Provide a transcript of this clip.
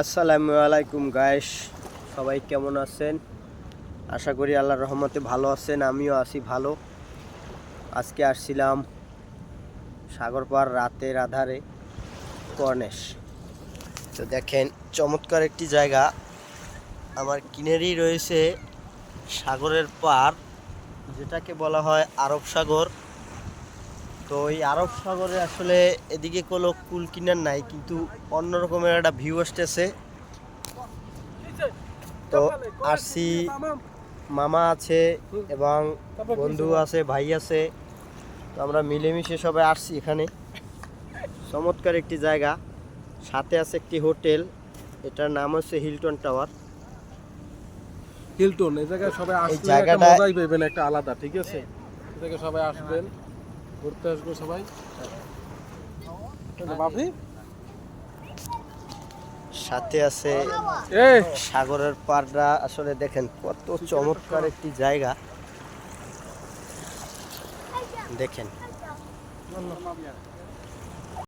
আসসালামু আলাইকুম গাইস, সবাই কেমন আছেন? আশা করি আল্লাহর রহমতে ভালো আছেন। আমিও আছি ভালো। আজকে আসছিলাম সাগরপাড় রাতের আধারে কর্নেশ। তো দেখেন চমৎকার একটি জায়গা, আমার কিনারেই রয়েছে সাগরের পাড়, যেটাকে বলা হয় আরব সাগর। তো এই আরব সাগরে আসলে এদিকে কোনো কুল কিনার নাই, কিন্তু অন্যরকমের একটা ভিউ আসতেছে। তো আসছি, মামা আছে এবং বন্ধু আছে, ভাই আছে। তো আমরা মিলেমিশে সবাই আসছি এখানে। চমৎকার একটি জায়গা, সাথে আছে একটি হোটেল, এটার নাম হচ্ছে হিলটন টাওয়ার। হিলটন এই জায়গায় সবাই আসলে একটা মজাই পাবেন, একটা আলাদা। ঠিক আছে, এই জায়গায় সবাই আসবেন, ঘুরতে আসবো সবাই। বাপি সাথে আছে সাগরের পাড়টা। আসলে দেখেন কত চমৎকার একটি জায়গা, দেখেন।